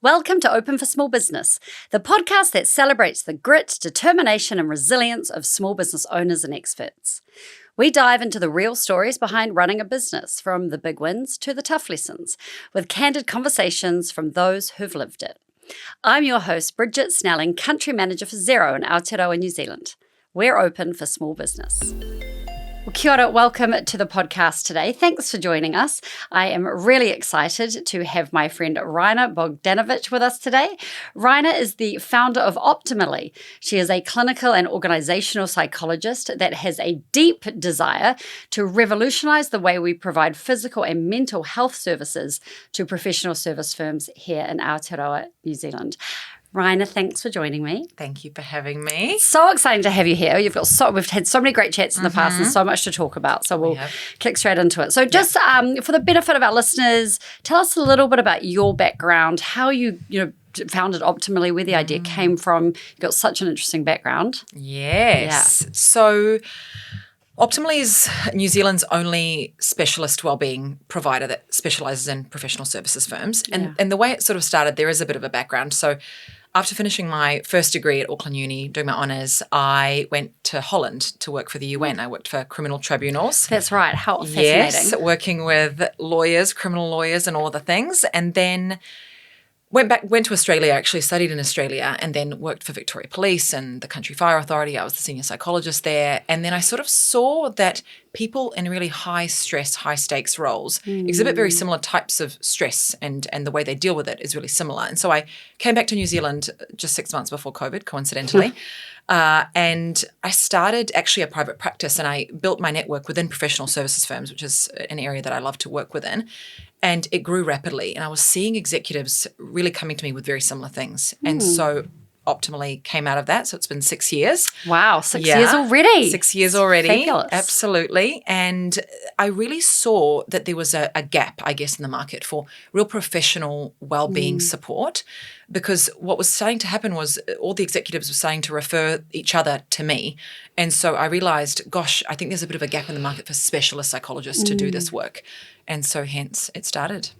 Welcome to Open for Small Business, the podcast that celebrates the grit, determination, and resilience of small business owners and experts. We dive into the real stories behind running a business, from the big wins to the tough lessons, with candid conversations from those who've lived it. I'm your host, Bridget Snelling, Country Manager for Xero in Aotearoa, New Zealand. We're open for small business. Well, kia ora, welcome to the podcast today. Thanks for joining us. I am really excited to have my friend Rajna Bogdanovic with us today. Rajna is the founder of Optimally. She is a clinical and organizational psychologist that has a deep desire to revolutionize the way we provide physical and mental health services to professional service firms here in Aotearoa, New Zealand. Rajna, thanks for joining me. Thank you for having me. So exciting to have you here. We've had so many great chats in the past and so much to talk about. So we'll kick straight into it. So just for the benefit of our listeners, tell us a little bit about your background, how you founded Optimally, where the idea came from. You've got such an interesting background. Yes. Yeah. So Optimally is New Zealand's only specialist wellbeing provider that specialises in professional services firms. And the way it sort of started, there is a bit of a background. So after finishing my first degree at Auckland Uni, doing my honours, I went to Holland to work for the UN. I worked for criminal tribunals. That's right. How fascinating. Yes, working with lawyers, criminal lawyers and all the things. And then went to Australia, actually studied in Australia, and then worked for Victoria Police and the Country Fire Authority. I was the senior psychologist there. And then I sort of saw that people in really high stress, high stakes roles exhibit very similar types of stress, and the way they deal with it is really similar. And so I came back to New Zealand just 6 months before COVID, coincidentally. And I started actually a private practice, and I built my network within professional services firms, which is an area that I love to work within. And it grew rapidly, and I was seeing executives really coming to me with very similar things. And so Optimally came out of that. So it's been 6 years. Wow, 6 years already. 6 years already. Fabulous. Absolutely. And I really saw that there was a gap, I guess, in the market for real professional wellbeing support, because what was starting to happen was all the executives were starting to refer each other to me. And so I realized, gosh, I think there's a bit of a gap in the market for specialist psychologists to do this work. And so hence it started.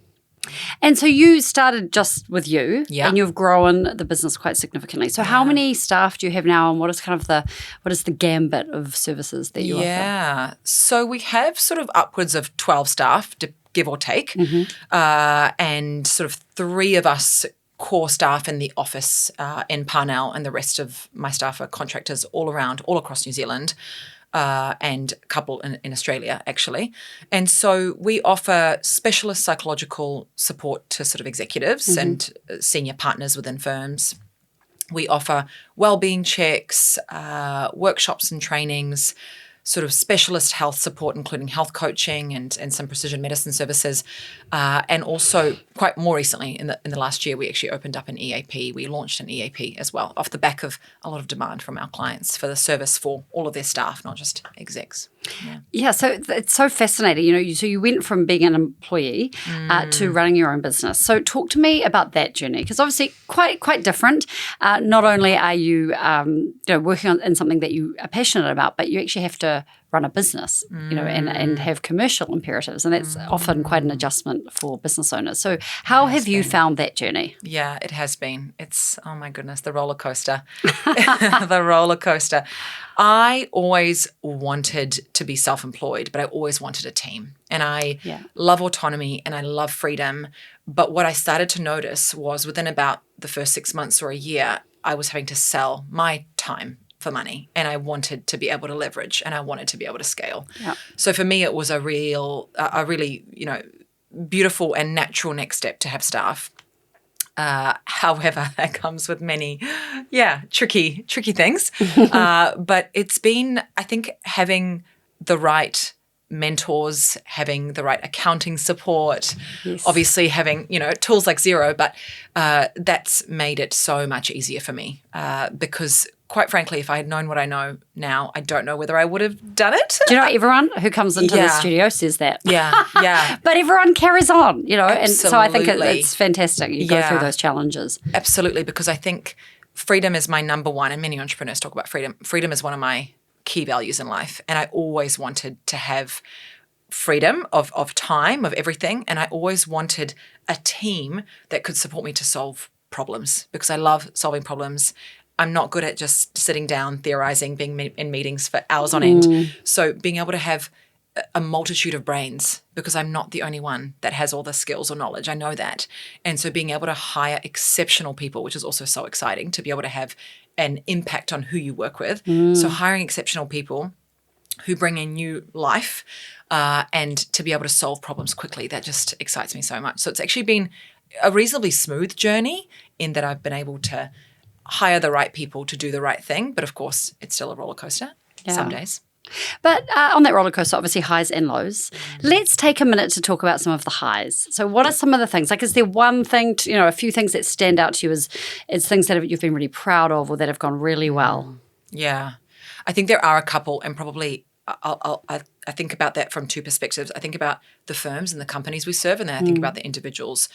And so you started just with you, and you've grown the business quite significantly. So how many staff do you have now, and what is the gambit of services that you offer? Yeah, so we have sort of upwards of 12 staff, give or take, and sort of 3 of us core staff in the office in Parnell, and the rest of my staff are contractors all across New Zealand. And a couple in Australia, actually. And so we offer specialist psychological support to sort of executives and senior partners within firms. We offer wellbeing checks, workshops and trainings, sort of specialist health support, including health coaching and some precision medicine services. And also quite more recently, in the last year, we actually opened up an EAP. We launched an EAP as well, off the back of a lot of demand from our clients for the service for all of their staff, not just execs. Yeah, so it's so fascinating. So you went from being an employee to running your own business. So talk to me about that journey, because obviously quite different. Not only are you working in something that you are passionate about, but you actually have to run a business, and have commercial imperatives, and that's often quite an adjustment for business owners. So how have you found that journey? Yeah, it has been. It's, oh my goodness, the roller coaster. The roller coaster. I always wanted to be self-employed, but I always wanted a team. And I love autonomy and I love freedom. But what I started to notice was within about the first 6 months or a year, I was having to sell my time for money, and I wanted to be able to leverage, and I wanted to be able to scale. Yeah. So for me, it was a really, beautiful and natural next step to have staff. However, that comes with many, tricky things. But it's been, I think, having the right mentors, having the right accounting support, obviously having, tools like Xero, but that's made it so much easier for me because quite frankly, if I had known what I know now, I don't know whether I would have done it. Do you know, everyone who comes into the studio says that. Yeah. But everyone carries on, Absolutely. And so I think it's fantastic. You go through those challenges. Absolutely, because I think freedom is my number one, and many entrepreneurs talk about freedom. Freedom is one of my key values in life, and I always wanted to have freedom of time, of everything, and I always wanted a team that could support me to solve problems because I love solving problems. I'm not good at just sitting down, theorizing, being in meetings for hours on end. So being able to have a multitude of brains, because I'm not the only one that has all the skills or knowledge. I know that. And so being able to hire exceptional people, which is also so exciting to be able to have an impact on who you work with. So hiring exceptional people who bring in new life and to be able to solve problems quickly, that just excites me so much. So it's actually been a reasonably smooth journey in that I've been able to hire the right people to do the right thing. But of course, it's still a roller coaster some days. But on that roller coaster, obviously highs and lows. Let's take a minute to talk about some of the highs. So what are some of the things? Like, is there one thing, a few things that stand out to you as things that you've been really proud of or that have gone really well? Yeah. I think there are a couple, and probably I think about that from two perspectives. I think about the firms and the companies we serve, and then I think about the individuals.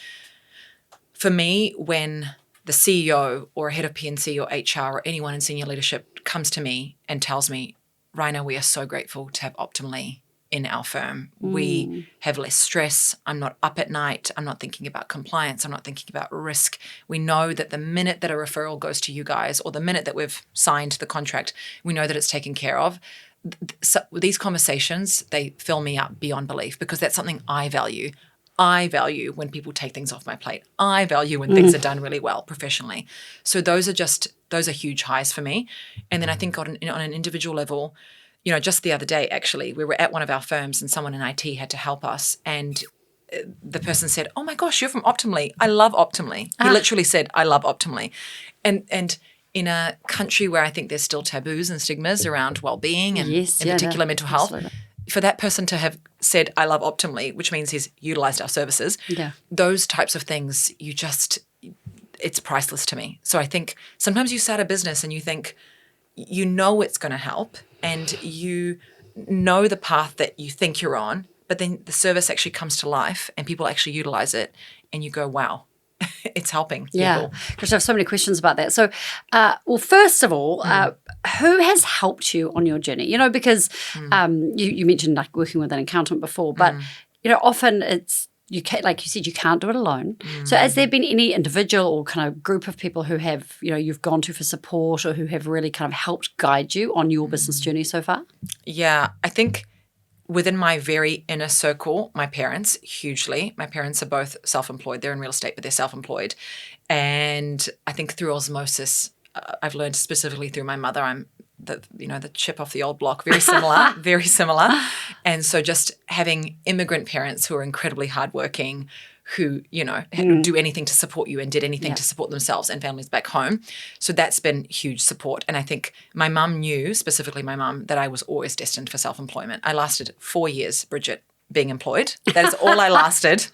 For me, when the CEO or head of P&C or HR or anyone in senior leadership comes to me and tells me, Rajna, we are so grateful to have Optimally in our firm. We have less stress. I'm not up at night. I'm not thinking about compliance. I'm not thinking about risk. We know that the minute that a referral goes to you guys or the minute that we've signed the contract, we know that it's taken care of. So these conversations, they fill me up beyond belief because that's something I value. I value when people take things off my plate. I value when things are done really well professionally. So those are huge highs for me. And then I think on an individual level, just the other day, actually, we were at one of our firms and someone in IT had to help us. And the person said, oh my gosh, you're from Optimally. I love Optimally. He literally said, I love Optimally. And in a country where I think there's still taboos and stigmas around well-being and in particular mental health, absolutely. For that person to have said, I love Optimally, which means he's utilized our services, those types of things, it's priceless to me. So I think sometimes you start a business and you think, it's going to help and you know the path that you think you're on, but then the service actually comes to life and people actually utilize it and you go, wow. It's helping people. Yeah, because I have so many questions about that. So, first of all, who has helped you on your journey? Because you mentioned like working with an accountant before, but often it's like you said, you can't do it alone. So, has there been any individual or kind of group of people who have you've gone to for support or who have really kind of helped guide you on your business journey so far? Yeah, I think. Within my very inner circle, my parents, hugely. My parents are both self-employed. They're in real estate, but they're self-employed. And I think through osmosis, I've learned specifically through my mother, I'm the chip off the old block, very similar, very similar. And so just having immigrant parents who are incredibly hardworking, who, do anything to support you and did anything to support themselves and families back home. So that's been huge support. And I think my mum knew, specifically my mum, that I was always destined for self-employment. I lasted 4 years, Bridget, being employed. That is all I lasted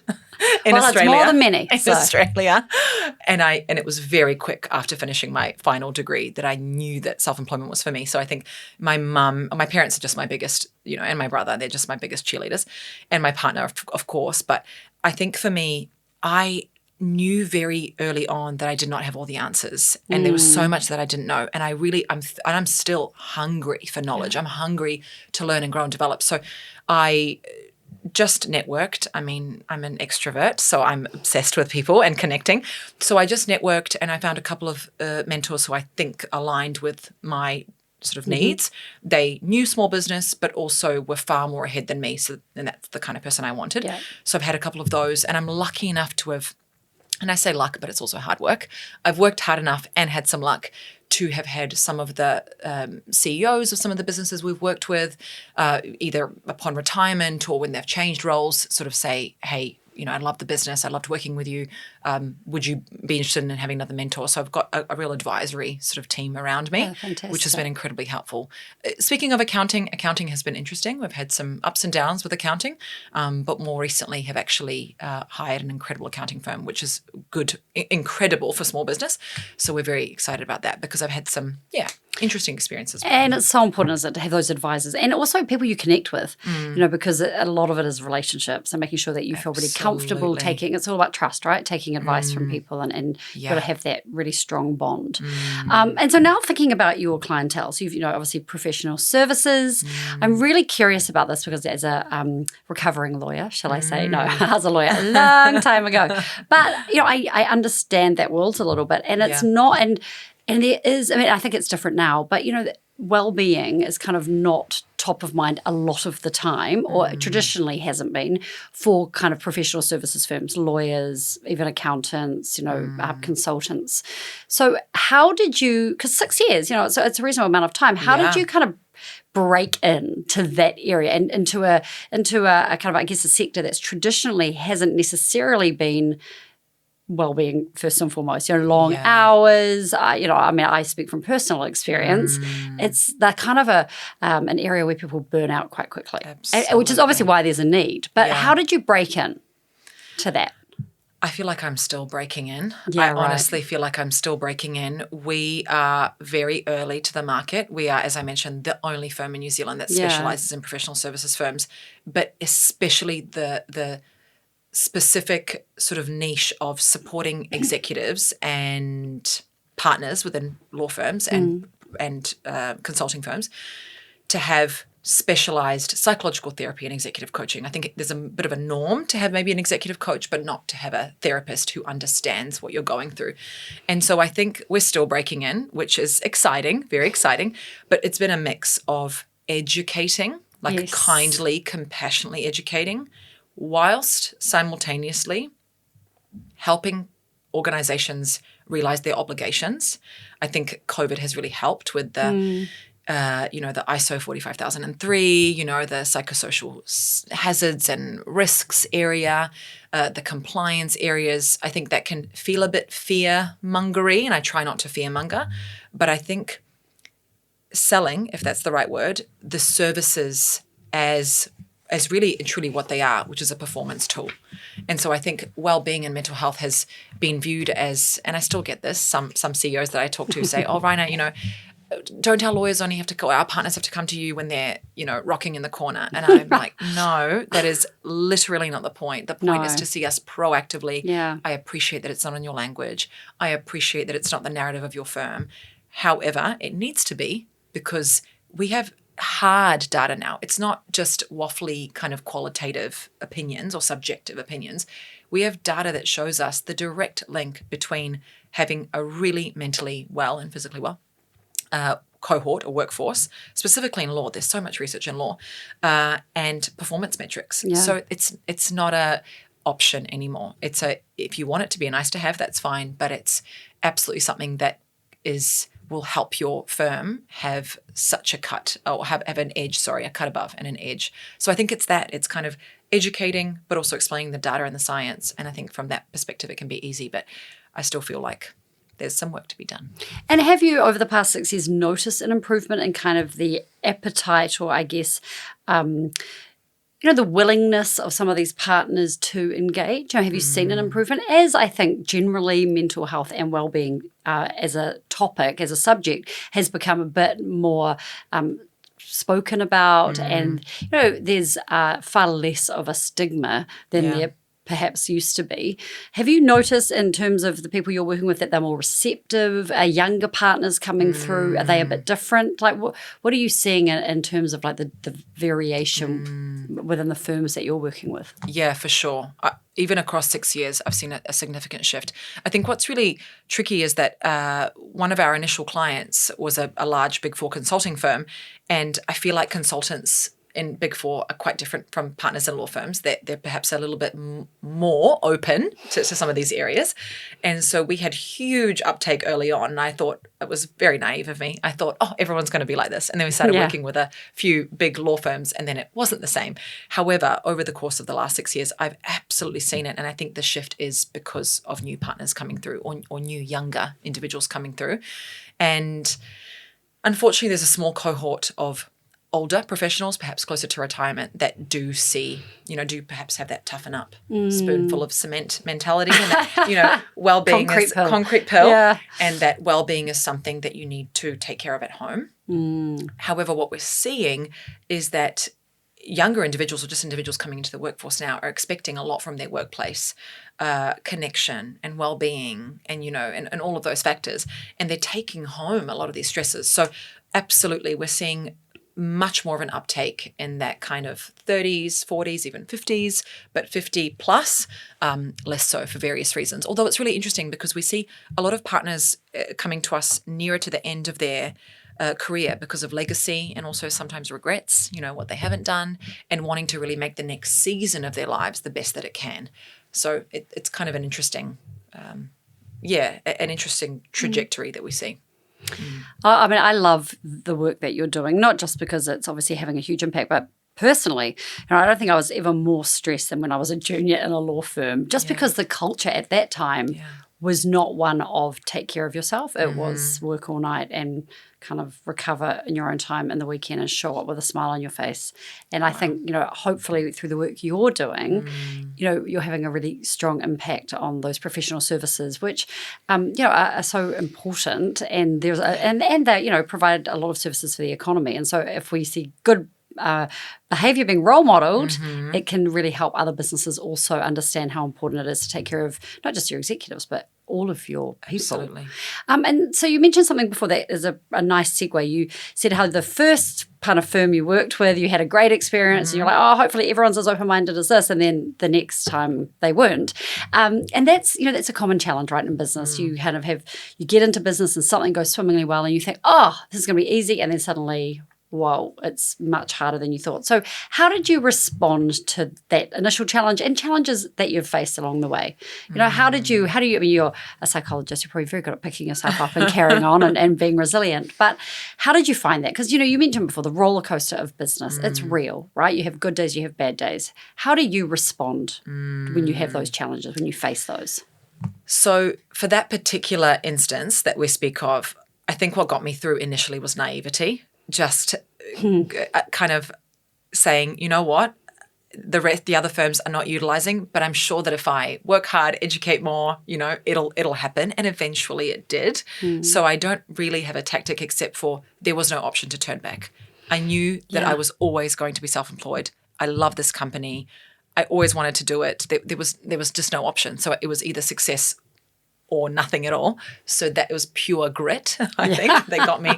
in Australia. It's more than many. Australia. And it was very quick after finishing my final degree that I knew that self-employment was for me. So I think my parents are just my biggest, and my brother, they're just my biggest cheerleaders. And my partner, of course. But I think for me, I knew very early on that I did not have all the answers. And there was so much that I didn't know. And I'm still hungry for knowledge. I'm hungry to learn and grow and develop. So I just networked. I mean, I'm an extrovert, so I'm obsessed with people and connecting. So I just networked and I found a couple of mentors who I think aligned with my sort of needs. They knew small business, but also were far more ahead than me. And that's the kind of person I wanted. Yeah. So I've had a couple of those and I'm lucky enough to have, and I say luck, but it's also hard work. I've worked hard enough and had some luck to have had some of the CEOs of some of the businesses we've worked with, either upon retirement or when they've changed roles, sort of say, hey, I love the business. I loved working with you. Would you be interested in having another mentor? So I've got a real advisory sort of team around me, which has been incredibly helpful. Speaking of accounting has been interesting. We've had some ups and downs with accounting, but more recently have actually hired an incredible accounting firm, which is incredible for small business. So we're very excited about that because I've had some, interesting experiences. And it's so important, isn't it, to have those advisors and also people you connect with, because a lot of it is relationships and making sure that you feel really comfortable taking, it's all about trust, right? Taking advice from people and you've got to have that really strong bond. And so now thinking about your clientele, so you've, obviously professional services. I'm really curious about this because as a recovering lawyer, shall I say? No, I was a lawyer a long time ago. But, I understand that world a little bit and it's not, and there is, I think it's different now, but, well-being is kind of not top of mind a lot of the time, or traditionally hasn't been for kind of professional services firms, lawyers, even accountants, consultants. So how did you, because 6 years, so it's a reasonable amount of time, how did you kind of break into that area and into a kind of, I guess, a sector that's traditionally hasn't necessarily been well-being first and foremost, long hours, I speak from personal experience. It's that kind of an area where people burn out quite quickly, which is obviously why there's a need. But how did you break in to that? I feel like I'm still breaking in. I honestly feel like I'm still breaking in. We are very early to the market. We are, as I mentioned, the only firm in New Zealand that specializes in professional services firms, but especially the specific sort of niche of supporting executives and partners within law firms and consulting firms to have specialized psychological therapy and executive coaching. I think there's a bit of a norm to have maybe an executive coach, but not to have a therapist who understands what you're going through. And so I think we're still breaking in, which is exciting, very exciting, but it's been a mix of educating, kindly, compassionately educating, whilst simultaneously helping organizations realize their obligations. I think COVID has really helped with the ISO 45003, the psychosocial hazards and risks area, the compliance areas. I think that can feel a bit fear-mongery, and I try not to fear-monger, but I think selling, if that's the right word, the services as really and truly what they are, which is a performance tool. And so I think well-being and mental health has been viewed as, and I still get this, some CEOs that I talk to say, oh, Rajna, don't tell lawyers only have to go, our partners have to come to you when they're, rocking in the corner. And I'm like, no, that is literally not the point. The point is to see us proactively. Yeah. I appreciate that it's not in your language. I appreciate that it's not the narrative of your firm. However, it needs to be, because we have hard data now. It's not just waffly kind of qualitative opinions or subjective opinions. We have data that shows us the direct link between having a really mentally well and physically well cohort or workforce, specifically in law. There's so much research in law, and performance metrics. Yeah. So it's not a option anymore. It's if you want it to be a nice to have, that's fine, but it's absolutely something that will help your firm have such a cut, or have an edge, a cut above and an edge. So I think it's kind of educating, but also explaining the data and the science. And I think from that perspective, it can be easy, but I still feel like there's some work to be done. And have you, over the past 6 years, noticed an improvement in kind of the appetite, or I guess, the willingness of some of these partners to engage? Have you seen an improvement? As I think generally mental health and wellbeing as a topic, as a subject, has become a bit more spoken about, and there's far less of a stigma than there perhaps used to be. Have you noticed in terms of the people you're working with that they're more receptive? Are younger partners coming through? Are they a bit different? Like what are you seeing in terms of like the variation within the firms that you're working with? Yeah, for sure. Even across 6 years, I've seen a significant shift. I think what's really tricky is that one of our initial clients was a large Big Four consulting firm, and I feel like consultants in Big Four are quite different from partners in law firms. They're perhaps a little bit more open to some of these areas. And so we had huge uptake early on. And I thought, it was very naive of me, I thought, oh, everyone's going to be like this. And then we started working with a few big law firms, and then it wasn't the same. However, over the course of the last 6 years, I've absolutely seen it. And I think the shift is because of new partners coming through, or new younger individuals coming through. And unfortunately, there's a small cohort of older professionals, perhaps closer to retirement, that do perhaps have that toughen up spoonful of cement mentality, and that, well-being is concrete pill, and that well-being is something that you need to take care of at home. However, what we're seeing is that younger individuals, or just individuals coming into the workforce now, are expecting a lot from their workplace, connection and well-being, and and all of those factors, and they're taking home a lot of these stresses. So absolutely, we're seeing much more of an uptake in that kind of 30s, 40s, even 50s, but 50 plus, less so for various reasons. Although it's really interesting because we see a lot of partners coming to us nearer to the end of their career because of legacy, and also sometimes regrets, what they haven't done, and wanting to really make the next season of their lives the best that it can. So it's kind of an interesting, an interesting trajectory that we see. I mean, I love the work that you're doing, not just because it's obviously having a huge impact, but personally, I don't think I was ever more stressed than when I was a junior in a law firm, just because the culture at that time was not one of take care of yourself. It was work all night and kind of recover in your own time in the weekend and show up with a smile on your face. And I think, hopefully through the work you're doing, you're having a really strong impact on those professional services, which, are so important. And and they, provide a lot of services for the economy. And so if we see good behavior being role modeled, it can really help other businesses also understand how important it is to take care of not just your executives, but all of your people. Absolutely. And so you mentioned something before that is a nice segue. You said how the first kind of firm you worked with, you had a great experience and you're like, oh, hopefully everyone's as open-minded as this. And then the next time they weren't. And that's, that's a common challenge, right, in business. You kind of you get into business and something goes swimmingly well and you think, oh, this is going to be easy. And then suddenly, whoa, it's much harder than you thought. So how did you respond to that initial challenge and challenges that you've faced along the way? How do you, I mean, you're a psychologist, you're probably very good at picking yourself up and carrying on and being resilient. But how did you find that? Because, you mentioned before the roller coaster of business. It's real, right? You have good days, you have bad days. How do you respond when you have those challenges, when you face those? So for that particular instance that we speak of, I think what got me through initially was naivety. Just kind of saying, you know what, the other firms are not utilizing, but I'm sure that if I work hard, educate more, it'll happen. And eventually it did. So I don't really have a tactic except for there was no option to turn back. I knew that I was always going to be self-employed. I love this company. I always wanted to do it. There was just no option. So it was either success or nothing at all. So that was pure grit, I think, that got me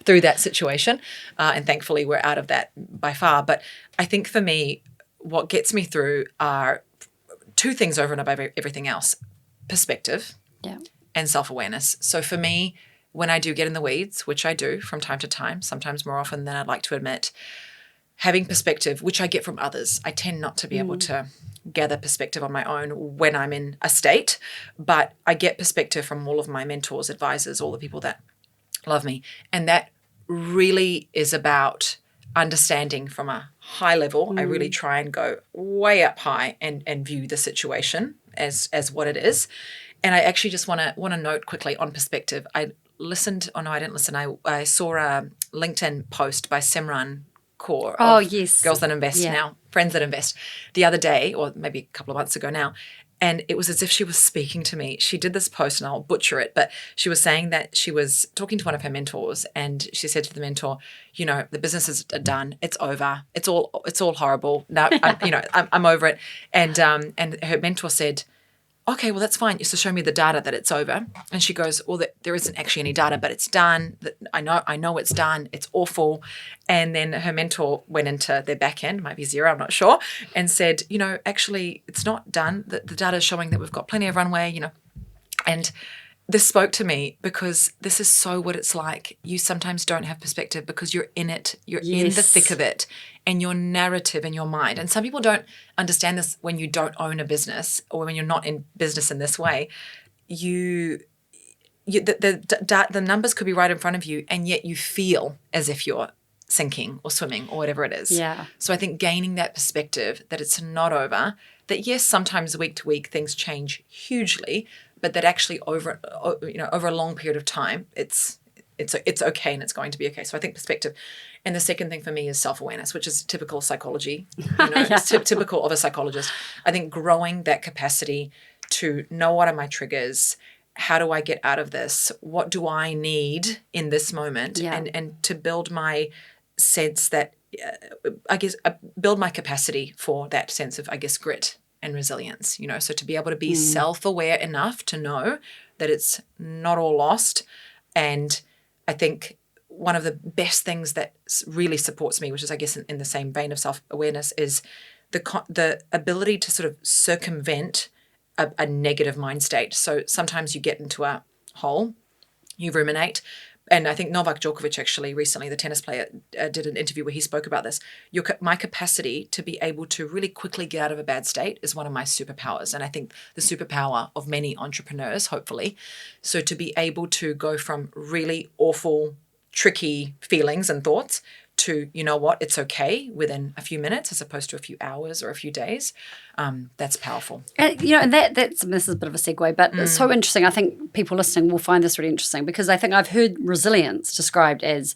through that situation. And thankfully, we're out of that by far. But I think for me, what gets me through are two things over and above everything else: perspective and self-awareness. So for me, when I do get in the weeds, which I do from time to time, sometimes more often than I'd like to admit, having perspective, which I get from others. I tend not to be able to gather perspective on my own when I'm in a state, but I get perspective from all of my mentors, advisors, all the people that love me. And that really is about understanding from a high level. I really try and go way up high and view the situation as what it is. And I actually just want to note quickly on perspective. I didn't listen. I saw a LinkedIn post by Simran Kaur of Girls That Invest now, Friends That Invest, the other day, or maybe a couple of months ago now. And it was as if she was speaking to me. She did this post, and I'll butcher it, but she was saying that she was talking to one of her mentors, and she said to the mentor, the business is done. It's over. It's all horrible. Now, I'm over it. And her mentor said, okay, well, that's fine. So show me the data that it's over. And she goes, well, there isn't actually any data, but it's done. I know it's done. It's awful. And then her mentor went into their back end, might be Xero, I'm not sure, and said, actually, it's not done. The data is showing that we've got plenty of runway, And this spoke to me because this is so what it's like. You sometimes don't have perspective because you're in it. You're in the thick of it, and your narrative in your mind. And some people don't understand this when you don't own a business or when you're not in business in this way. The numbers could be right in front of you, and yet you feel as if you're sinking or swimming or whatever it is. Yeah. So I think gaining that perspective that it's not over, that yes, sometimes week to week things change hugely, but that actually over a long period of time, it's it's okay and it's going to be okay. So I think perspective. And the second thing for me is self-awareness, which is typical psychology, it's typical of a psychologist. I think growing that capacity to know what are my triggers, how do I get out of this, what do I need in this moment, and to build my sense that, build my capacity for that sense of, grit and resilience, so to be able to be self-aware enough to know that it's not all lost. And I think one of the best things that really supports me, which is, in the same vein of self-awareness, is the ability to sort of circumvent a negative mind state. So sometimes you get into a hole, you ruminate. And I think Novak Djokovic actually recently, the tennis player, did an interview where he spoke about this. My capacity to be able to really quickly get out of a bad state is one of my superpowers. And I think the superpower of many entrepreneurs, hopefully. So to be able to go from really awful, tricky feelings and thoughts to, it's okay within a few minutes as opposed to a few hours or a few days. That's powerful. And, this is a bit of a segue, but it's so interesting. I think people listening will find this really interesting because I think I've heard resilience described as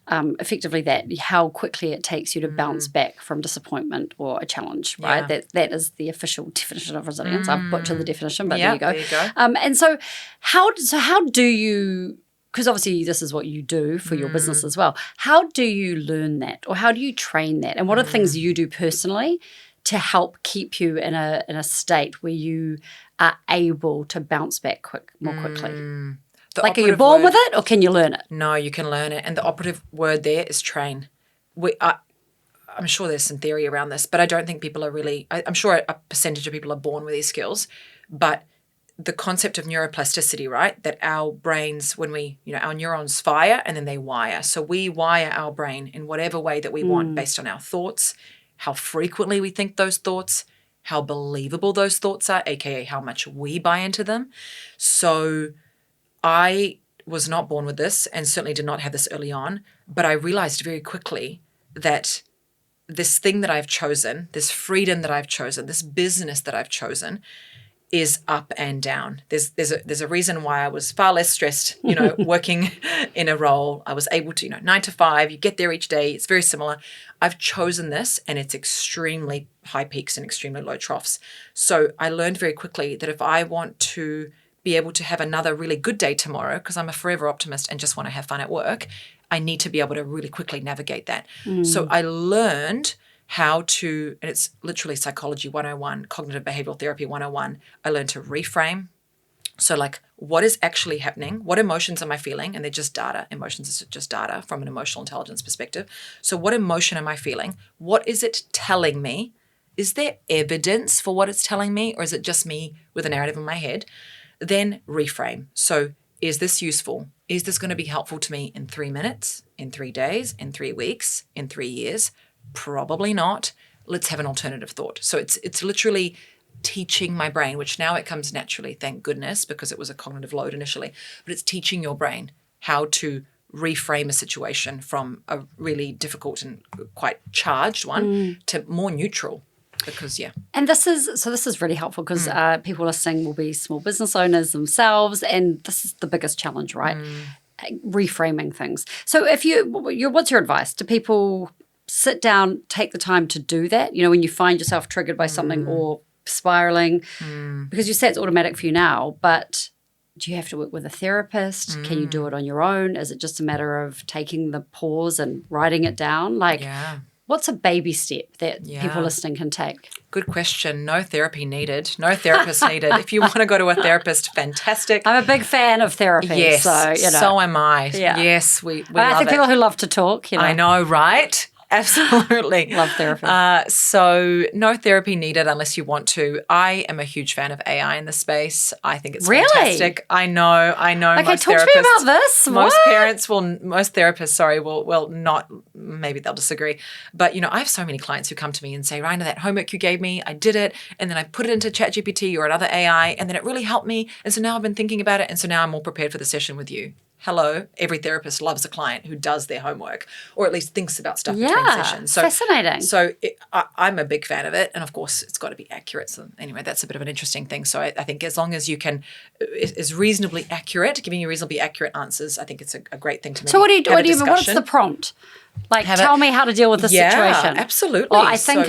effectively how quickly it takes you to bounce back from disappointment or a challenge, right? That is the official definition of resilience. I've butchered the definition, but there you go. And so how do you... Because obviously this is what you do for your business as well. How do you learn that, or how do you train that? And what are the things you do personally to help keep you in a state where you are able to bounce back more quickly? Are you born with it, or can you learn it? No, you can learn it. And the operative word there is train. I'm sure there's some theory around this, but I don't think people are really... I'm sure a percentage of people are born with these skills, but... the concept of neuroplasticity, right? That our brains, when we, our neurons fire and then they wire. So we wire our brain in whatever way that we want based on our thoughts, how frequently we think those thoughts, how believable those thoughts are, aka how much we buy into them. So I was not born with this and certainly did not have this early on, but I realized very quickly that this thing that I've chosen, this freedom that I've chosen, this business that I've chosen, is up and down. There's a reason why I was far less stressed, working in a role. I was able to, 9 to 5, you get there each day. It's very similar. I've chosen this and it's extremely high peaks and extremely low troughs. So I learned very quickly that if I want to be able to have another really good day tomorrow, because I'm a forever optimist and just want to have fun at work, I need to be able to really quickly navigate that. So I learned how to, and it's literally psychology 101, cognitive behavioral therapy 101. I learned to reframe. So what is actually happening? What emotions am I feeling? And they're just data. Emotions is just data from an emotional intelligence perspective. So what emotion am I feeling? What is it telling me? Is there evidence for what it's telling me? Or is it just me with a narrative in my head? Then reframe. So is this useful? Is this going to be helpful to me in 3 minutes, in 3 days, in 3 weeks, in 3 years? Probably not. Let's have an alternative thought. So it's literally teaching my brain, which now it comes naturally, thank goodness, because it was a cognitive load initially, but it's teaching your brain how to reframe a situation from a really difficult and quite charged one to more neutral. Because and this is really helpful because people listening will be small business owners themselves, and this is the biggest challenge, right? Reframing things. So what's your advice to people? Sit down, take the time to do that. When you find yourself triggered by something or spiraling, because you say it's automatic for you now, but do you have to work with a therapist? Can you do it on your own? Is it just a matter of taking the pause and writing it down? What's a baby step that people listening can take? Good question. No therapy needed. No therapist needed. If you want to go to a therapist, fantastic. I'm a big fan of therapy. Yes, so am I. Yeah. Yes, we love I think people who love to talk. I know, right? Absolutely. Love therapy. So no therapy needed unless you want to. I am a huge fan of AI in the space. I think it's fantastic. I know. Okay, most talk to me about this. Most therapists will not, maybe they'll disagree. But, I have so many clients who come to me and say, Rajna, that homework you gave me, I did it. And then I put it into ChatGPT or another AI. And then it really helped me. And so now I've been thinking about it. And so now I'm all prepared for the session with you. hello, every therapist loves a client who does their homework or at least thinks about stuff between sessions. So fascinating. So I'm a big fan of it. And of course, it's got to be accurate. So anyway, that's a bit of an interesting thing. So I think as long as you can, is reasonably accurate, giving you reasonably accurate answers, I think it's a great thing to make. So what do you what's the prompt? Like, tell me how to deal with this situation. Absolutely. Or I think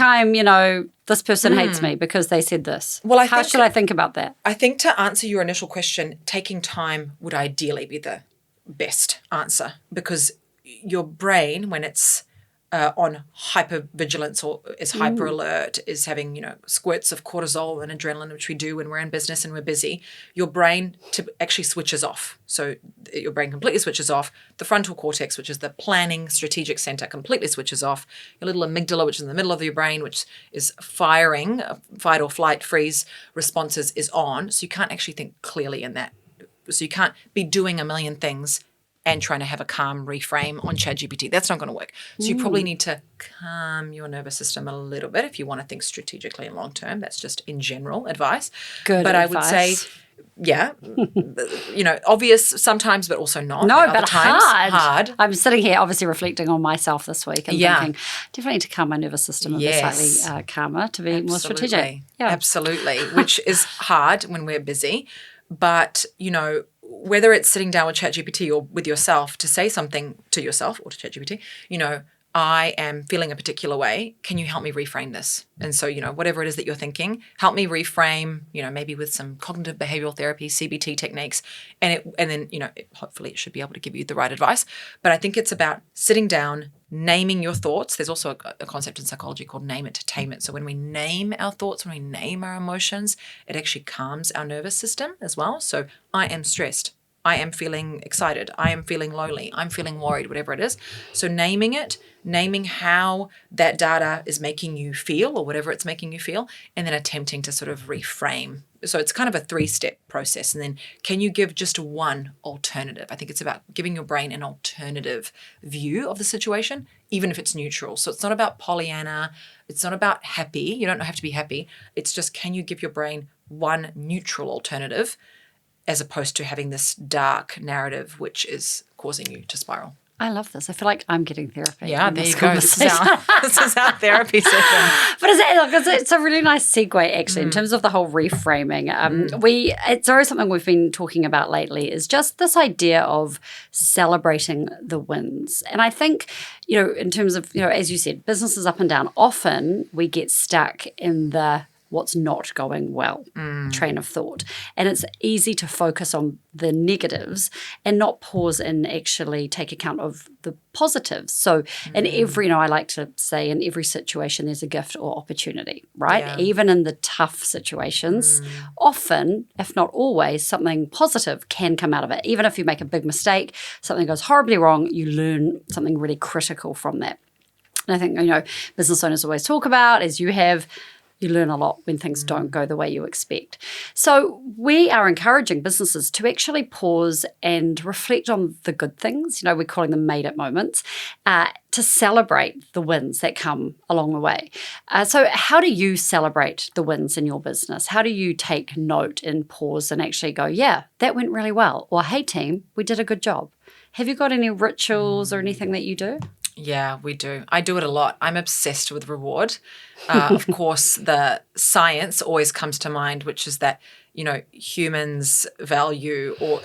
this person hates me because they said this. Well, how should I think about that? I think to answer your initial question, taking time would ideally be the best answer, because your brain, when it's on hypervigilance or is hyper alert, is having, squirts of cortisol and adrenaline, which we do when we're in business and we're busy, your brain actually switches off. So your brain completely switches off. The frontal cortex, which is the planning strategic center, completely switches off. Your little amygdala, which is in the middle of your brain, which is firing, fight or flight, freeze responses, is on. So you can't actually think clearly in that. So you can't be doing a million things and trying to have a calm reframe on ChatGPT. That's not going to work. So you probably need to calm your nervous system a little bit if you want to think strategically and long term. That's just in general advice. Good but advice. I would say, obvious sometimes, but also not. No, but hard. I'm sitting here obviously reflecting on myself this week and thinking, definitely need to calm my nervous system and be slightly calmer to be more strategic. Yeah. Absolutely, which is hard when we're busy. But, whether it's sitting down with ChatGPT or with yourself to say something to yourself or to ChatGPT, I am feeling a particular way. Can you help me reframe this? And so, whatever it is that you're thinking, help me reframe, maybe with some cognitive behavioral therapy, CBT techniques. And then, hopefully it should be able to give you the right advice. But I think it's about sitting down, naming your thoughts. There's also a concept in psychology called name it to tame it. So when we name our thoughts, when we name our emotions, it actually calms our nervous system as well. So I am stressed. I am feeling excited. I am feeling lonely. I'm feeling worried, whatever it is. So naming it, naming how that data is making you feel or whatever it's making you feel, and then attempting to sort of reframe. So it's kind of a 3-step process. And then can you give just one alternative? I think it's about giving your brain an alternative view of the situation, even if it's neutral. So it's not about Pollyanna. It's not about happy. You don't have to be happy. It's just, can you give your brain one neutral alternative as opposed to having this dark narrative which is causing you to spiral. I love this. I feel like I'm getting therapy. Yeah, there you go. This is our therapy session. But it's a really nice segue, actually, in terms of the whole reframing. It's always something we've been talking about lately, is just this idea of celebrating the wins. And I think, in terms of, as you said, business is up and down. Often we get stuck in the what's not going well train of thought. And it's easy to focus on the negatives and not pause and actually take account of the positives. So in every, I like to say in every situation, there's a gift or opportunity, right? Yeah. Even in the tough situations, often, if not always, something positive can come out of it. Even if you make a big mistake, something goes horribly wrong, you learn something really critical from that. And I think, business owners always talk about, as you have, you learn a lot when things don't go the way you expect. So we are encouraging businesses to actually pause and reflect on the good things. We're calling them made it moments, to celebrate the wins that come along the way. So how do you celebrate the wins in your business? How do you take note and pause and actually go, yeah, that went really well? Or, hey, team, we did a good job. Have you got any rituals or anything that you do? Yeah, we do. I do it a lot. I'm obsessed with reward. Of course, the science always comes to mind, which is that, humans value or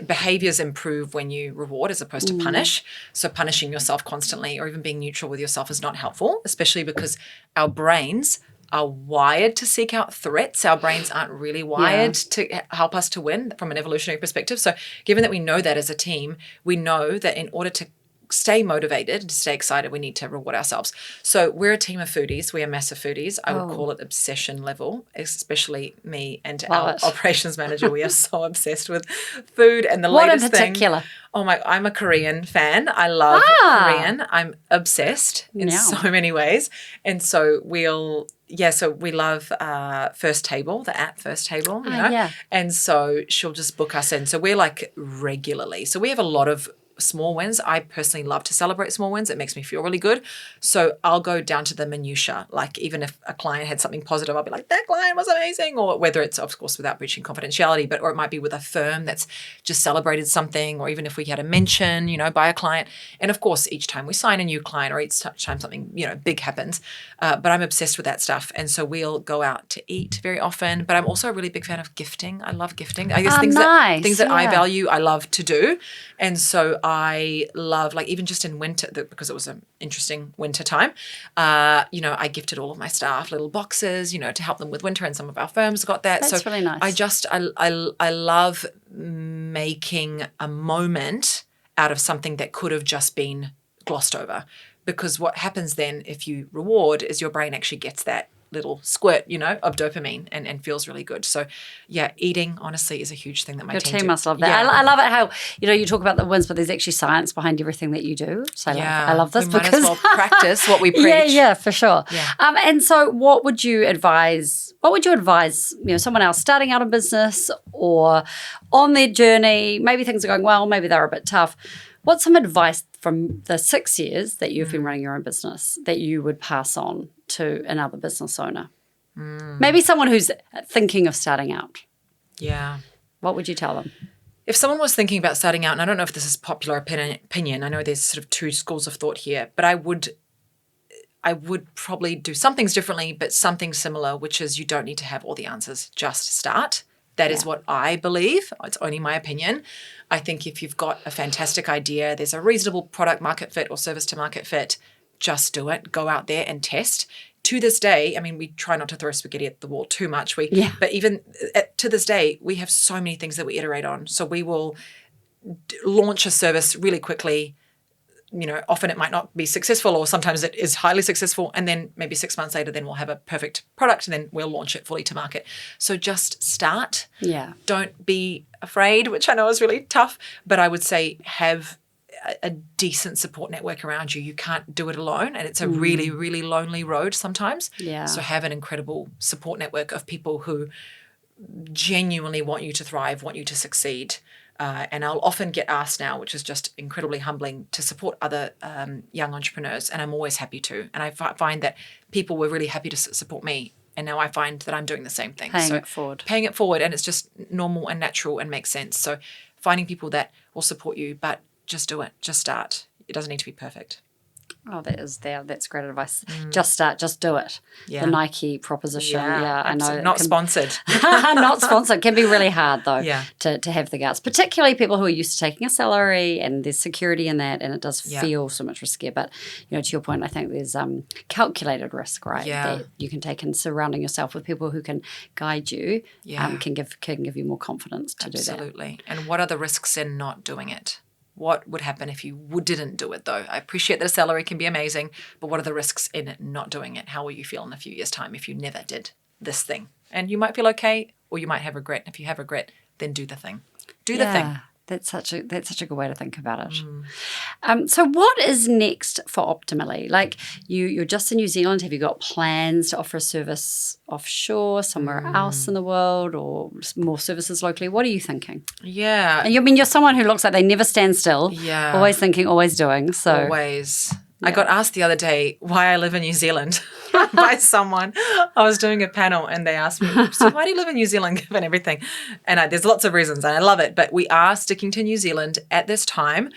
behaviors improve when you reward as opposed to punish. So punishing yourself constantly or even being neutral with yourself is not helpful, especially because our brains are wired to seek out threats. Our brains aren't really wired to help us to win from an evolutionary perspective. So given that we know that as a team, we know that in order to stay motivated and to stay excited, we need to reward ourselves. So we're a team of foodies. We are massive foodies. I would call it obsession level, especially me and our operations manager. We are so obsessed with food and the latest thing. What in particular? I'm a Korean fan. I love Korean. I'm obsessed in so many ways. And so we love First Table, the app First Table, And so she'll just book us in. So we're like regularly. So we have a lot of small wins. I personally love to celebrate small wins. It makes me feel really good. So I'll go down to the minutiae. Like even if a client had something positive, I'll be like, that client was amazing. Or whether it's, of course, without breaching confidentiality, or it might be with a firm that's just celebrated something, or even if we had a mention, by a client. And of course, each time we sign a new client or each time something, big happens. But I'm obsessed with that stuff. And so we'll go out to eat very often. But I'm also a really big fan of gifting. I love gifting. I guess things that I value, I love to do. And so I love, like, even just in winter, because it was an interesting winter time, I gifted all of my staff little boxes, to help them with winter, and some of our firms got that. That's really nice. I love making a moment out of something that could have just been glossed over. Because what happens then if you reward is your brain actually gets that little squirt, of dopamine and feels really good. So yeah, eating honestly is a huge thing that my team must love that. Yeah. I love it how, you talk about the wins, but there's actually science behind everything that you do. So I love this, we might as well practice what we preach. Yeah, for sure. Yeah. And so what would you advise, someone else starting out a business or on their journey, maybe things are going well, maybe they're a bit tough. What's some advice from the 6 years that you've been running your own business that you would pass on to another business owner? Maybe someone who's thinking of starting out. Yeah. What would you tell them? If someone was thinking about starting out, and I don't know if this is popular opinion, I know there's sort of two schools of thought here, but I would probably do some things differently, but something similar, which is you don't need to have all the answers. Just start. That is what I believe. It's only my opinion. I think if you've got a fantastic idea, there's a reasonable product market fit or service to market fit, just do it. Go out there and test. To this day, we try not to throw spaghetti at the wall too much. But even to this day, we have so many things that we iterate on. So we will launch a service really quickly. Often it might not be successful, or sometimes it is highly successful. And then maybe 6 months later, then we'll have a perfect product and then we'll launch it fully to market. So just start. Yeah. Don't be afraid, which I know is really tough, but I would say have a decent support network around you. You can't do it alone. And it's a really, really lonely road sometimes. Yeah. So have an incredible support network of people who genuinely want you to thrive, want you to succeed. And I'll often get asked now, which is just incredibly humbling, to support other young entrepreneurs. And I'm always happy to. And I find that people were really happy to support me. And now I find that I'm doing the same thing. Paying it forward. And it's just normal and natural and makes sense. So finding people that will support you, but just do it. Just start. It doesn't need to be perfect. Oh, that's great advice. Just start, just do it. Yeah. The Nike proposition. Yeah, I know. Not sponsored. Not sponsored. It can be really hard though to have the guts, particularly people who are used to taking a salary and there's security in that, and it does feel so much riskier. But to your point, I think there's calculated risk, right? Yeah. That you can take in surrounding yourself with people who can guide you. Can give you more confidence to do that. Absolutely. And what are the risks in not doing it? What would happen if you didn't do it, though? I appreciate that a salary can be amazing, but what are the risks in not doing it? How will you feel in a few years' time if you never did this thing? And you might feel okay, or you might have regret. If you have regret, then do the thing. Do the thing. That's such a good way to think about it. So what is next for Optimally? Like you're just in New Zealand. Have you got plans to offer a service offshore, somewhere else in the world, or more services locally? What are you thinking? Yeah. And you're someone who looks like they never stand still. Yeah. Always thinking, always doing. So always. I got asked the other day why I live in New Zealand by someone. I was doing a panel and they asked me, so why do you live in New Zealand given everything? And there's lots of reasons and I love it, but we are sticking to New Zealand at this time.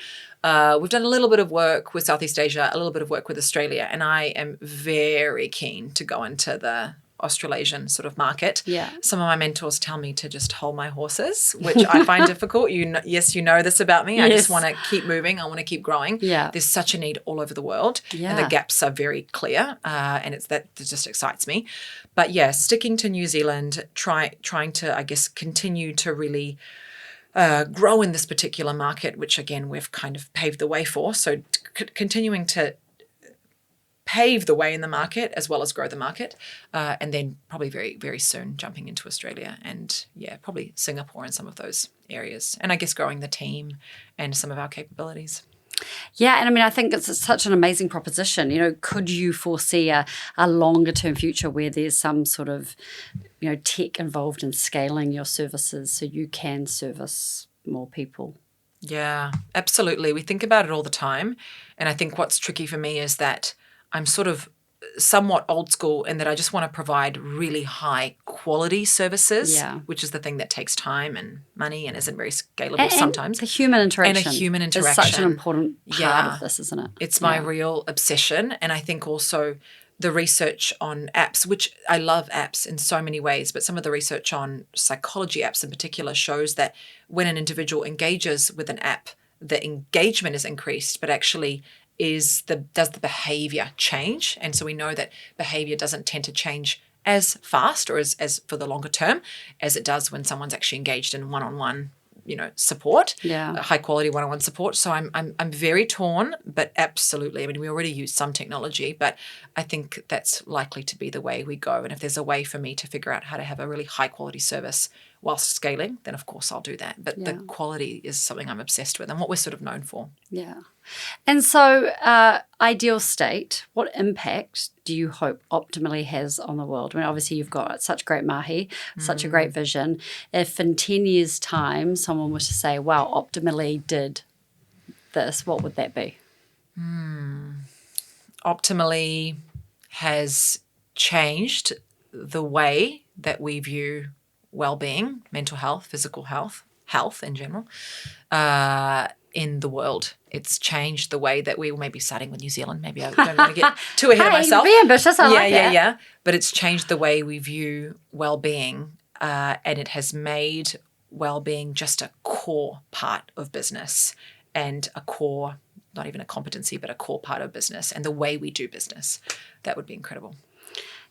We've done a little bit of work with Southeast Asia, a little bit of work with Australia, and I am very keen to go into the Australasian sort of market. Yeah. Some of my mentors tell me to just hold my horses, which I find difficult. Yes, you know this about me. Yes. I just want to keep moving. I want to keep growing. Yeah. There's such a need all over the world. Yeah. And the gaps are very clear. And that just excites me. But yeah, sticking to New Zealand, trying to, I guess, continue to really grow in this particular market, which again, we've kind of paved the way for. So continuing to pave the way in the market as well as grow the market, and then probably very, very soon jumping into Australia and probably Singapore and some of those areas. And I guess growing the team and some of our capabilities. Yeah, and I think it's such an amazing proposition. Could you foresee a longer term future where there's some sort of, tech involved in scaling your services so you can service more people? Yeah, absolutely. We think about it all the time. And I think what's tricky for me is that I'm sort of somewhat old school in that I just want to provide really high quality services, which is the thing that takes time and money and isn't very scalable sometimes. The human interaction. And a human interaction. Is such an important part of this, isn't it? It's my real obsession. And I think also the research on apps, which I love apps in so many ways, but some of the research on psychology apps in particular shows that when an individual engages with an app, the engagement is increased, but actually does the behavior change? And so we know that behavior doesn't tend to change as fast or as for the longer term as it does when someone's actually engaged in one-on-one support, high quality one-on-one support. So I'm very torn, but absolutely. I mean, we already use some technology, but I think that's likely to be the way we go. And if there's a way for me to figure out how to have a really high quality service whilst scaling, then of course I'll do that. But the quality is something I'm obsessed with and what we're sort of known for. Yeah. And so ideal state, what impact do you hope Optimally has on the world? I mean, obviously you've got such great mahi, such a great vision. If in 10 years' time someone was to say, wow, Optimally did this, what would that be? Optimally has changed the way that we view well-being, mental health, physical health in general, in the world. It's changed the way that we may be starting with New Zealand. Maybe I don't want to get too ahead of myself. Be ambitious. I like that. Yeah. But it's changed the way we view well-being, and it has made well-being just a core part of business and a core, not even a competency, but a core part of business and the way we do business. That would be incredible.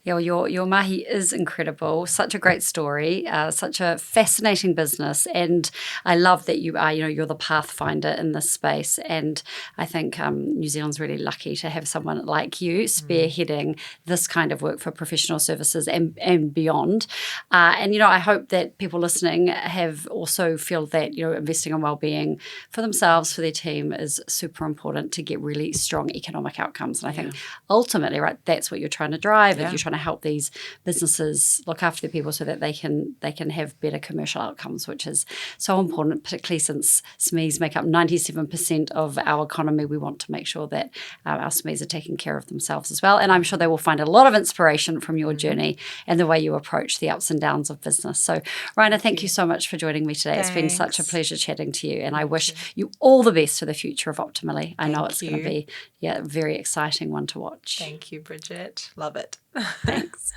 Yeah, well, your mahi is incredible. Such a great story, such a fascinating business. And I love that you are, you're the pathfinder in this space. And I think New Zealand's really lucky to have someone like you spearheading this kind of work for professional services and beyond. And I hope that people listening have also feel that, investing in wellbeing for themselves, for their team is super important to get really strong economic outcomes. And I think ultimately, right, that's what you're trying to drive. If you're trying to help these businesses look after their people so that they can have better commercial outcomes, which is so important, particularly since SMEs make up 97% of our economy. We want to make sure that our SMEs are taking care of themselves as well. And I'm sure they will find a lot of inspiration from your journey and the way you approach the ups and downs of business. So, Rajna, thank you so much for joining me today. Thanks. It's been such a pleasure chatting to you. And I wish you all the best for the future of Optimally. I know it's going to be a very exciting one to watch. Thank you, Bridget. Love it. Thanks.